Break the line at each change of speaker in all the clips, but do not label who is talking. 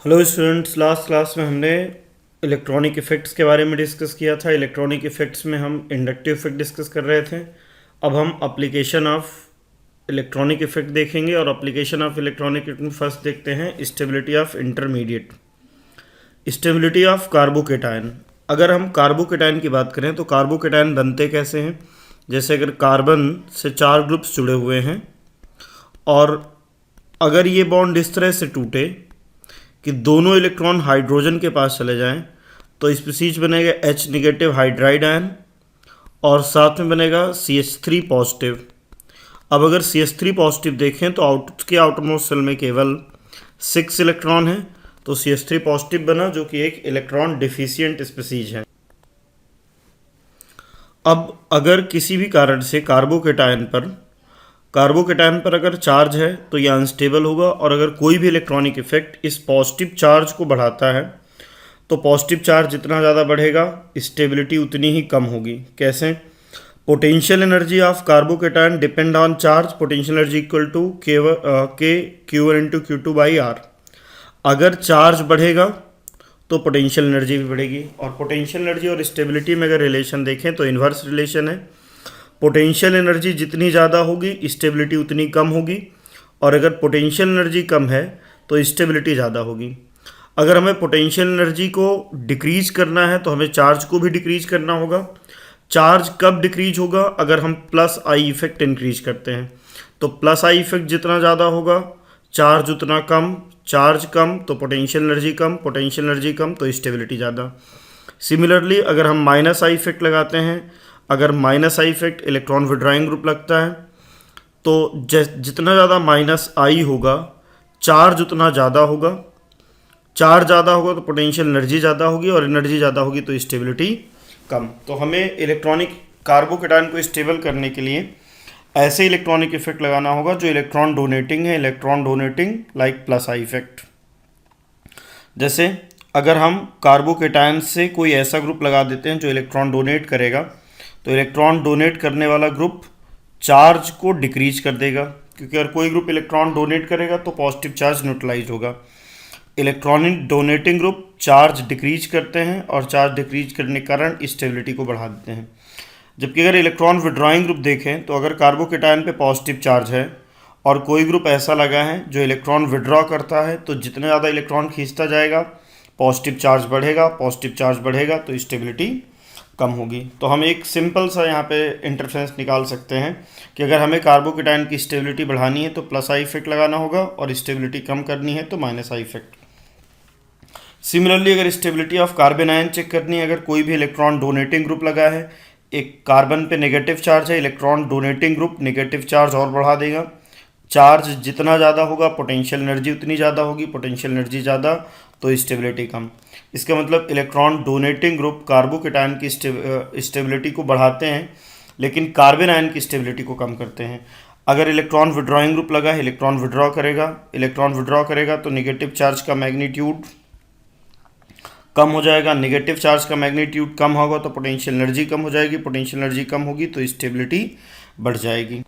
Hello students, last class में हमने electronic effects के बारे में डिस्कस किया था। इलेक्ट्रॉनिक इफ़ेक्ट्स में हम इंडक्टिव इफ़ेक्ट डिस्कस कर रहे थे। अब हम एप्लीकेशन ऑफ इलेक्ट्रॉनिक इफ़ेक्ट देखेंगे और एप्लीकेशन ऑफ इलेक्ट्रॉनिक इफ़ेक्ट में फर्स्ट देखते हैं stability of intermediate. Stability of carbocation. अगर हम कार्बोकेटायन की बात करें तो कार्बोकेटायन बनते कैसे हैं? जैसे अगर कार्बन से 4 ग्रुप्स जुड़े हुए हैं और अगर ये बॉन्ड इस तरह से टूटे कि दोनों इलेक्ट्रॉन हाइड्रोजन के पास चले जाएं तो स्पीसीज बनेगा H निगेटिव हाइड्राइड आयन और साथ में बनेगा CH3 पॉजिटिव। अब अगर CH3 पॉजिटिव देखें तो उसके आउटरमोस्ट सेल में केवल 6 इलेक्ट्रॉन हैं, तो CH3 पॉजिटिव बना जो कि एक इलेक्ट्रॉन डिफिशियंट स्पीसीज है। अब अगर किसी भी कारण से कार्बोकेटायन पर अगर चार्ज है तो यह अनस्टेबल होगा और अगर कोई भी इलेक्ट्रॉनिक इफेक्ट इस पॉजिटिव चार्ज को बढ़ाता है तो पॉजिटिव चार्ज जितना ज़्यादा बढ़ेगा स्टेबिलिटी उतनी ही कम होगी। कैसे? Potential energy of carbocation depend on charge. Potential energy equal to K Q1 into Q2 by R. अगर चार्ज बढ़ेगा तो पोटेंशियल एनर्जी भी बढ़ेगी और पोटेंशियल एनर्जी और स्टेबिलिटी में अगर रिलेशन देखें तो इन्वर्स रिलेशन है। पोटेंशियल एनर्जी जितनी ज़्यादा होगी स्टेबिलिटी उतनी कम होगी और अगर पोटेंशियल एनर्जी कम है तो स्टेबिलिटी ज़्यादा होगी। अगर हमें पोटेंशियल एनर्जी को डिक्रीज करना है तो हमें चार्ज को भी डिक्रीज करना होगा। चार्ज कब डिक्रीज होगा? अगर हम प्लस आई इफेक्ट इंक्रीज करते हैं। तो प्लस आई इफेक्ट जितना ज़्यादा होगा चार्ज उतना कम, चार्ज कम तो पोटेंशियल एनर्जी कम, पोटेंशियल एनर्जी कम तो स्टेबिलिटी ज़्यादा। सिमिलरली अगर हम माइनस आई इफेक्ट लगाते हैं, अगर minus I effect electron withdrawing group लगता है तो जितना ज़्यादा माइनस आई होगा चार्ज उतना ज़्यादा होगा, चार्ज ज़्यादा होगा तो पोटेंशियल एनर्जी ज़्यादा होगी और एनर्जी ज़्यादा होगी तो स्टेबिलिटी कम। तो हमें इलेक्ट्रॉनिक कार्बोकेटायन को स्टेबल करने के लिए ऐसे इलेक्ट्रॉनिक इफेक्ट लगाना होगा जो इलेक्ट्रॉन डोनेटिंग है, electron donating like plus I effect. जैसे अगर हम कार्बोकेटायन से कोई ऐसा ग्रुप लगा देते हैं जो इलेक्ट्रॉन डोनेट करेगा तो इलेक्ट्रॉन डोनेट करने वाला ग्रुप चार्ज को डिक्रीज कर देगा, क्योंकि अगर कोई ग्रुप इलेक्ट्रॉन डोनेट करेगा तो पॉजिटिव चार्ज न्यूट्रलाइज होगा। Electronic donating group charge decrease करते हैं और चार्ज डिक्रीज करने के कारण स्टेबिलिटी को बढ़ा देते हैं। जबकि अगर इलेक्ट्रॉन विड्रॉइंग ग्रुप देखें तो अगर कार्बोकेटायन पे पॉजिटिव चार्ज है और कोई ग्रुप ऐसा लगा है जो इलेक्ट्रॉन विड्रॉ करता है तो जितना ज़्यादा इलेक्ट्रॉन खींचता जाएगा पॉजिटिव चार्ज बढ़ेगा, पॉजिटिव चार्ज बढ़ेगा तो स्टेबिलिटी कम होगी। तो हम एक सिंपल सा यहाँ पे इंटरफेरेंस निकाल सकते हैं कि अगर हमें कार्बोकेटायन की स्टेबिलिटी बढ़ानी है तो प्लस आई इफेक्ट लगाना होगा और स्टेबिलिटी कम करनी है तो माइनस आई इफेक्ट। सिमिलरली अगर stability of carbon ion check करनी है, अगर कोई भी इलेक्ट्रॉन डोनेटिंग ग्रुप लगा है, एक कार्बन पे नेगेटिव चार्ज है, electron donating group negative charge और बढ़ा देगा। चार्ज जितना ज़्यादा होगा पोटेंशियल एनर्जी उतनी ज़्यादा होगी, पोटेंशियल एनर्जी ज़्यादा तो स्टेबिलिटी कम। इसका मतलब इलेक्ट्रॉन डोनेटिंग ग्रुप कार्बोकेटायन की स्टेबिलिटी को बढ़ाते हैं लेकिन कार्बन आयन की स्टेबिलिटी को कम करते हैं। अगर इलेक्ट्रॉन विड्रॉइंग ग्रुप लगा है, इलेक्ट्रॉन विड्रॉ करेगा तो नेगेटिव चार्ज का मैग्नीट्यूड कम हो जाएगा। नेगेटिव चार्ज का मैग्नीट्यूड कम होगा तो पोटेंशियल एनर्जी कम हो जाएगी, पोटेंशियल एनर्जी कम होगी तो स्टेबिलिटी बढ़ जाएगी।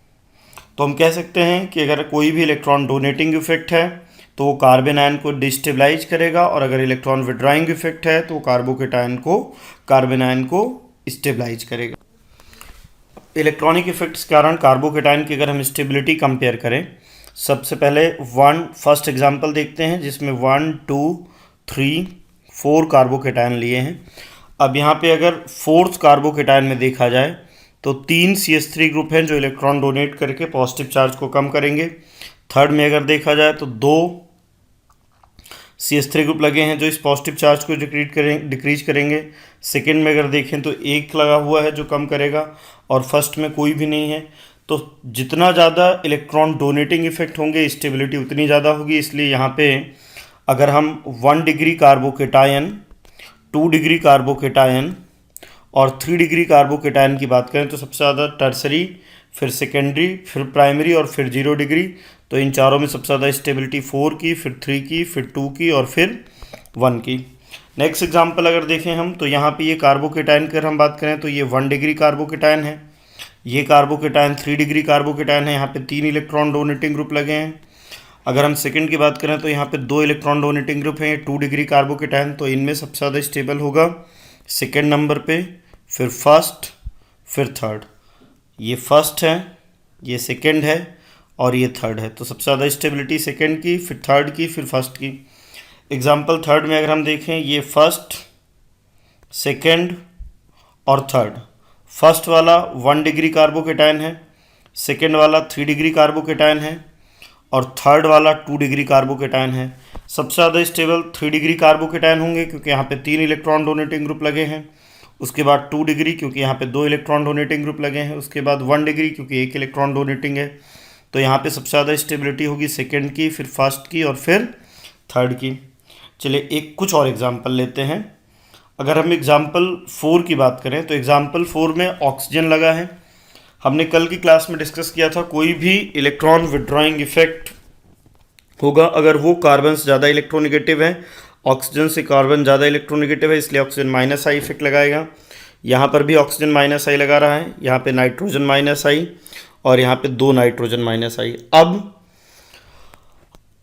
तो हम कह सकते हैं कि अगर कोई भी इलेक्ट्रॉन डोनेटिंग इफेक्ट है तो वो कार्बन आयन को डिस्टेबलाइज करेगा और अगर इलेक्ट्रॉन विड्रॉइंग इफेक्ट है तो कार्बन आयन को स्टेबलाइज करेगा। इलेक्ट्रॉनिक इफेक्ट्स के कारण कार्बोकेटायन की अगर हम स्टेबिलिटी कंपेयर करें, सबसे पहले फर्स्ट एग्जांपल देखते हैं जिसमें 1, 2, 3, 4 कार्बोकेटायन लिए हैं। अब यहाँ पे अगर फोर्थ कार्बोकेटायन में देखा जाए तो 3 CH3 ग्रुप हैं जो इलेक्ट्रॉन डोनेट करके पॉजिटिव चार्ज को कम करेंगे। थर्ड में अगर देखा जाए तो 2 CH3 ग्रुप लगे हैं जो इस पॉजिटिव चार्ज को डिक्रीज करेंगे। सेकेंड में अगर देखें तो 1 लगा हुआ है जो कम करेगा और फर्स्ट में कोई भी नहीं है। तो जितना ज़्यादा इलेक्ट्रॉन डोनेटिंग इफेक्ट होंगे स्टेबिलिटी उतनी ज़्यादा होगी। इसलिए यहाँ पे अगर हम 1 डिग्री कार्बोकेटायन, 2 डिग्री कार्बोकेटायन और 3 डिग्री कार्बोकेटायन की बात करें तो सबसे ज़्यादा टर्सरी, फिर सेकेंडरी, फिर प्राइमरी और फिर 0 डिग्री। तो इन चारों में सबसे ज़्यादा स्टेबिलिटी 4 की, फिर 3 की, फिर 2 की और फिर 1 की। नेक्स्ट एग्जांपल अगर देखें हम तो यहाँ पे ये कार्बोकेटायन की अगर हम बात करें तो ये 1 डिग्री कार्बोकेटायन है, ये कार्बोकेटायन 3 डिग्री कार्बोकेटायन है। यहाँ पे 3 इलेक्ट्रॉन डोनेटिंग ग्रुप लगे हैं। अगर हम सेकंड की बात करें तो यहाँ पे 2 इलेक्ट्रॉन डोनेटिंग ग्रुप हैं, ये 2 डिग्री कार्बोकेटायन, तो इनमें सबसे ज़्यादा स्टेबल होगा सेकंड नंबर पे, फिर फर्स्ट, फिर थर्ड। ये फर्स्ट है, ये सेकंड है और ये थर्ड है, तो सबसे ज़्यादा स्टेबिलिटी सेकंड की, फिर थर्ड की, फिर फर्स्ट की। एग्जाम्पल थर्ड में अगर हम देखें, ये फर्स्ट, सेकंड और थर्ड। फर्स्ट वाला 1 डिग्री कार्बोकेटायन है, सेकंड वाला 3 डिग्री कार्बोकेटायन है और थर्ड वाला 2 डिग्री कार्बोकेटायन है। सबसे ज़्यादा स्टेबल 3 डिग्री कार्बोकेटायन होंगे क्योंकि यहाँ पे 3 इलेक्ट्रॉन डोनेटिंग ग्रुप लगे हैं। उसके बाद 2 डिग्री क्योंकि यहाँ पे 2 इलेक्ट्रॉन डोनेटिंग ग्रुप लगे हैं। उसके बाद 1 डिग्री क्योंकि 1 इलेक्ट्रॉन डोनेटिंग है। तो यहाँ पे सबसे ज़्यादा स्टेबिलिटी होगी सेकेंड की, फिर फर्स्ट की और फिर थर्ड की। चलिए एक कुछ और एग्जाम्पल लेते हैं। अगर हम एग्जाम्पल 4 की बात करें तो एग्जाम्पल 4 में ऑक्सीजन लगा है। हमने कल की क्लास में डिस्कस किया था, कोई भी इलेक्ट्रॉन विड्रॉइंग इफेक्ट होगा अगर वो कार्बन से ज़्यादा इलेक्ट्रोनेगेटिव है, ऑक्सीजन से कार्बन ज़्यादा इलेक्ट्रोनेगेटिव है, इसलिए ऑक्सीजन माइनस आई इफेक्ट लगाएगा। यहाँ पर भी ऑक्सीजन माइनस आई लगा रहा है, यहाँ पे नाइट्रोजन माइनस आई और यहाँ पे 2 नाइट्रोजन माइनस आई। अब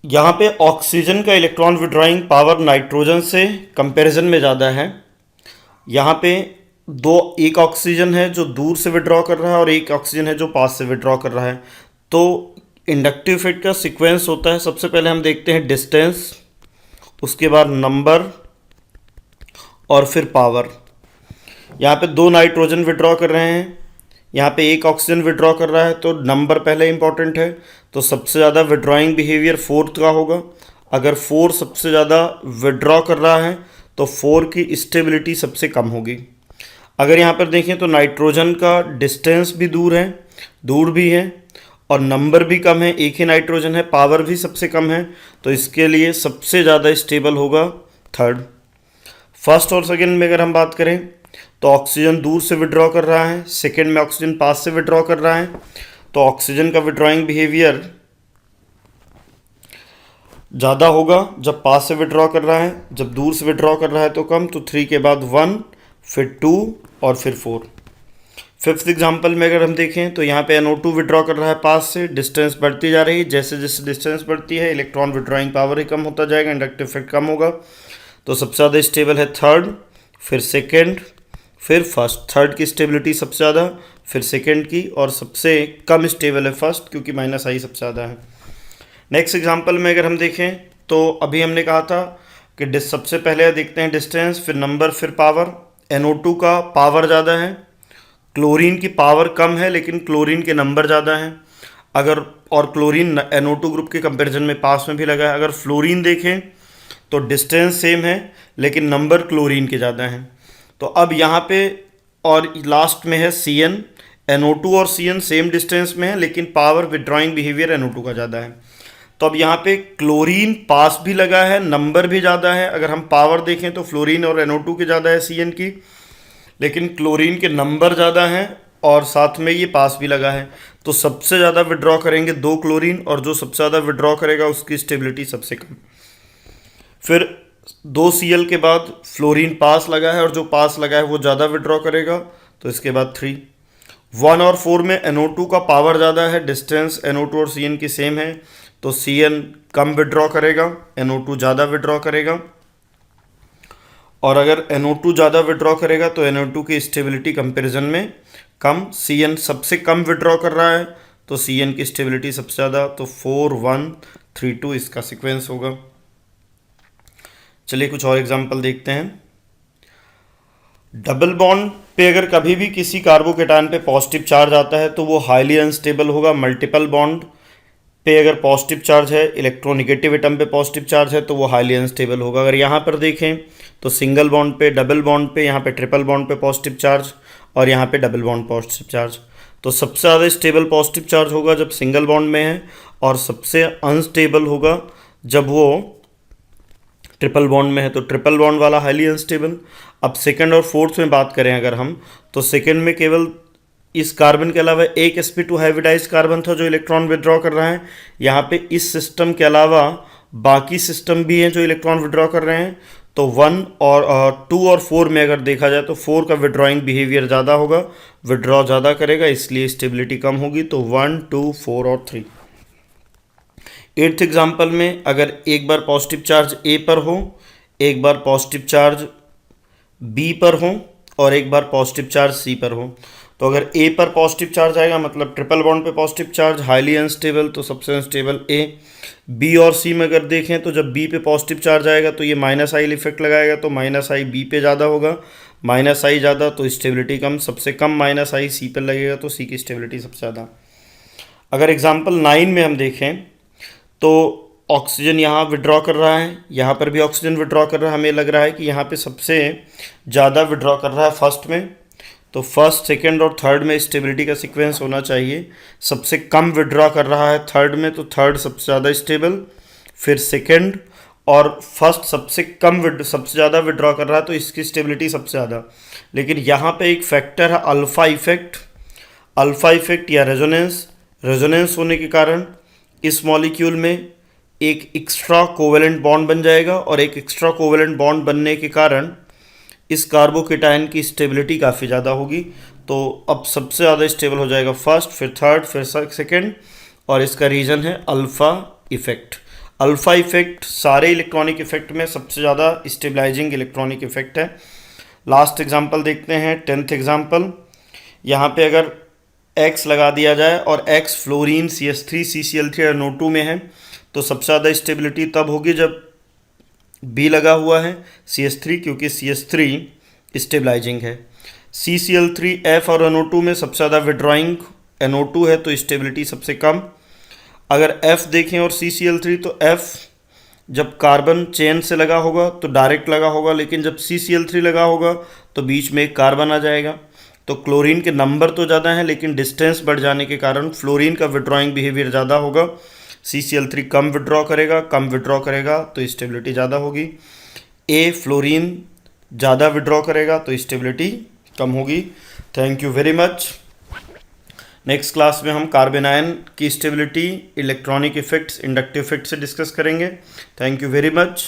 यहाँ पे ऑक्सीजन का इलेक्ट्रॉन विड्रॉइंग पावर नाइट्रोजन से कंपैरिजन में ज़्यादा है। यहाँ पे एक ऑक्सीजन है जो दूर से विड्रॉ कर रहा है और एक ऑक्सीजन है जो पास से विड्रॉ कर रहा है। तो इंडक्टिव इफेक्ट का सीक्वेंस होता है, सबसे पहले हम देखते हैं डिस्टेंस, उसके बाद नंबर और फिर पावर। यहाँ पे 2 नाइट्रोजन विड्रॉ कर रहे हैं, यहाँ पे एक ऑक्सीजन विड्रॉ कर रहा है, तो नंबर पहले इंपॉर्टेंट है। तो सबसे ज़्यादा विड्रॉइंग बिहेवियर 4th का होगा। अगर 4 सबसे ज़्यादा विड्रॉ कर रहा है तो 4 की स्टेबिलिटी सबसे कम होगी। अगर यहाँ पर देखें तो नाइट्रोजन का डिस्टेंस भी दूर भी है और नंबर भी कम है, एक ही नाइट्रोजन है, पावर भी सबसे कम है, तो इसके लिए सबसे ज़्यादा स्टेबल होगा थर्ड। फर्स्ट और सेकंड में अगर हम बात करें तो ऑक्सीजन दूर से विड्रॉ कर रहा है, सेकंड में ऑक्सीजन पास से विड्रॉ कर रहा है, तो ऑक्सीजन का विड्रॉइंग बिहेवियर ज़्यादा होगा जब पास से विड्रॉ कर रहा है, जब दूर से विड्रॉ कर रहा है तो कम। तो 3 के बाद 1, फिर 2 और फिर 4। फिफ्थ एग्जाम्पल में अगर हम देखें तो यहाँ पे NO2 विड्रॉ कर रहा है पास से, डिस्टेंस बढ़ती जा रही है, जैसे जैसे डिस्टेंस बढ़ती है इलेक्ट्रॉन विड्रॉइंग पावर ही कम होता जाएगा, इंडक्टिव इफेक्ट कम होगा। तो सबसे ज़्यादा स्टेबल है थर्ड, फिर सेकेंड, फिर फर्स्ट। थर्ड की स्टेबिलिटी सबसे ज़्यादा, फिर सेकेंड की, और सबसे कम स्टेबल है फर्स्ट क्योंकि माइनस आई सबसे ज़्यादा है। नेक्स्ट एग्जाम्पल में अगर हम देखें तो अभी हमने कहा था कि सबसे पहले देखते हैं डिस्टेंस, फिर नंबर, फिर पावर। NO2 का पावर ज़्यादा है, क्लोरीन की पावर कम है लेकिन क्लोरीन के नंबर ज़्यादा हैं। अगर और क्लोरीन NO2 ग्रुप के कंपैरिजन में पास में भी लगा है। अगर फ्लोरीन देखें तो डिस्टेंस सेम है लेकिन नंबर क्लोरीन के ज़्यादा हैं। तो अब यहाँ पे और लास्ट में है CN, NO2 और CN सेम डिस्टेंस में है लेकिन पावर विड्रॉइंग बिहेवियर NO2 का ज़्यादा है। तो अब यहाँ पे क्लोरीन पास भी लगा है, नंबर भी ज़्यादा है। अगर हम पावर देखें तो फ्लोरीन और NO2 के ज़्यादा है CN की, लेकिन क्लोरीन के नंबर ज़्यादा हैं और साथ में ये पास भी लगा है। तो सबसे ज़्यादा विड्रॉ करेंगे 2 क्लोरीन और जो सबसे ज़्यादा विड्रॉ करेगा उसकी स्टेबिलिटी सबसे कम। फिर 2 Cl के बाद फ्लोरीन पास लगा है और जो पास लगा है वो ज़्यादा विड्रॉ करेगा, तो इसके बाद 3। 1 और 4 में NO2 का पावर ज़्यादा है, डिस्टेंस NO2 और CN की सेम है, तो CN कम विड्रॉ करेगा, NO2 ज़्यादा विड्रॉ करेगा। और अगर NO2 ज़्यादा विड्रॉ करेगा तो NO2 की स्टेबिलिटी कंपैरिजन में कम। CN सबसे कम विड्रॉ कर रहा है तो CN की स्टेबिलिटी सबसे ज़्यादा, तो 4, 1, 3, 2 इसका सीक्वेंस होगा। चलिए कुछ और एग्जांपल देखते हैं। डबल बॉन्ड पे अगर कभी भी किसी कार्बोकेटायन पे पॉजिटिव चार्ज आता है तो वो हाईली अनस्टेबल होगा। मल्टीपल बॉन्ड पे अगर पॉजिटिव चार्ज है, इलेक्ट्रोनेगेटिव एटम पे पॉजिटिव चार्ज है तो वो हाईली अनस्टेबल होगा। अगर यहाँ पर देखें तो सिंगल बॉन्ड पे, डबल बॉन्ड पे, यहाँ पे ट्रिपल बॉन्ड पे पॉजिटिव चार्ज और यहाँ पे डबल बॉन्ड पॉजिटिव चार्ज, तो सबसे ज़्यादा स्टेबल पॉजिटिव चार्ज होगा जब सिंगल बॉन्ड में है और सबसे अनस्टेबल होगा जब वो ट्रिपल बॉन्ड में है। तो ट्रिपल बॉन्ड वाला हाईली अनस्टेबल। अब सेकंड और फोर्थ में बात करें अगर हम, तो सेकंड में केवल इस कार्बन के अलावा एक sp2 हाइब्रिडाइज कार्बन था जो इलेक्ट्रॉन विड्रॉ कर रहा है। यहाँ पे इस सिस्टम के अलावा बाकी सिस्टम भी हैं जो इलेक्ट्रॉन विड्रॉ कर रहे हैं। तो 1 और 2 और 4 में अगर देखा जाए तो 4 का विड्रॉइंग बिहेवियर ज़्यादा होगा, विड्रॉ ज़्यादा करेगा, इसलिए स्टेबिलिटी कम होगी। तो 1, 2, 4 और 3। 8th एग्जाम्पल में अगर एक बार पॉजिटिव चार्ज ए पर हो, एक बार पॉजिटिव चार्ज बी पर हो और एक बार पॉजिटिव चार्ज सी पर हो, तो अगर ए पर पॉजिटिव चार्ज आएगा मतलब ट्रिपल बॉन्ड पे पॉजिटिव चार्ज, हाईली अनस्टेबल, तो सबसे अनस्टेबल ए। बी और सी में अगर देखें तो जब बी पे पॉजिटिव चार्ज आएगा तो ये माइनस आई इफेक्ट लगाएगा, तो माइनस आई बी पे ज़्यादा होगा, माइनस आई ज़्यादा तो स्टेबिलिटी कम, सबसे कम माइनस आई सी पर लगेगा तो सी की स्टेबिलिटी सबसे ज़्यादा। अगर एग्जाम्पल 9 में हम देखें तो ऑक्सीजन यहाँ विड्रॉ कर रहा है, यहाँ पर भी ऑक्सीजन विड्रॉ कर रहा है, हमें लग रहा है कि यहाँ पे सबसे ज़्यादा विड्रॉ कर रहा है फर्स्ट में, तो फर्स्ट, सेकंड और थर्ड में स्टेबिलिटी का सीक्वेंस होना चाहिए। सबसे कम विड्रॉ कर रहा है थर्ड में, तो थर्ड सबसे ज़्यादा स्टेबल, फिर सेकंड, और फर्स्ट सबसे सबसे ज़्यादा विड्रॉ कर रहा है तो इसकी स्टेबिलिटी सबसे ज़्यादा। लेकिन यहाँ पे एक फैक्टर है अल्फ़ा इफेक्ट, अल्फ़ा इफेक्ट या रेजोनेंस होने के कारण इस मॉलिक्यूल में एक एक्स्ट्रा कोवेलेंट बॉन्ड बन जाएगा, और एक एक्स्ट्रा कोवेलेंट बॉन्ड बनने के कारण इस कार्बोकेटायन की स्टेबिलिटी काफ़ी ज़्यादा होगी। तो अब सबसे ज़्यादा स्टेबल हो जाएगा फर्स्ट, फिर थर्ड, फिर सेकंड, और इसका रीज़न है अल्फ़ा इफेक्ट। अल्फ़ा इफेक्ट सारे इलेक्ट्रॉनिक इफेक्ट में सबसे ज़्यादा स्टेबलाइजिंग इलेक्ट्रॉनिक इफेक्ट है। लास्ट एग्जांपल देखते हैं, 10th एग्जांपल। यहाँ पे अगर X लगा दिया जाए और X fluorine CH3 CCl3 NO2 में है, तो सबसे ज़्यादा स्टेबिलिटी तब होगी जब B लगा हुआ है CH3, क्योंकि CH3 स्टेबलाइजिंग है। CCl3 F और NO2 में सबसे ज़्यादा विड्रॉइंग NO2 है, तो स्टेबिलिटी सबसे कम। अगर F देखें और CCl3, तो F जब कार्बन चेन से लगा होगा तो डायरेक्ट लगा होगा, लेकिन जब CCl3 लगा होगा तो बीच में एक कार्बन आ जाएगा। तो क्लोरीन के नंबर तो ज़्यादा हैं, लेकिन डिस्टेंस बढ़ जाने के कारण फ्लोरीन का विड्रॉइंग बिहेवियर ज़्यादा होगा। CCl3 कम विड्रॉ करेगा तो स्टेबिलिटी ज़्यादा होगी। A फ्लोरीन ज़्यादा विड्रॉ करेगा तो स्टेबिलिटी कम होगी। Thank you very much. Next class में हम कार्बन आयन की stability, electronic effects, inductive effect से डिस्कस करेंगे। Thank you very much.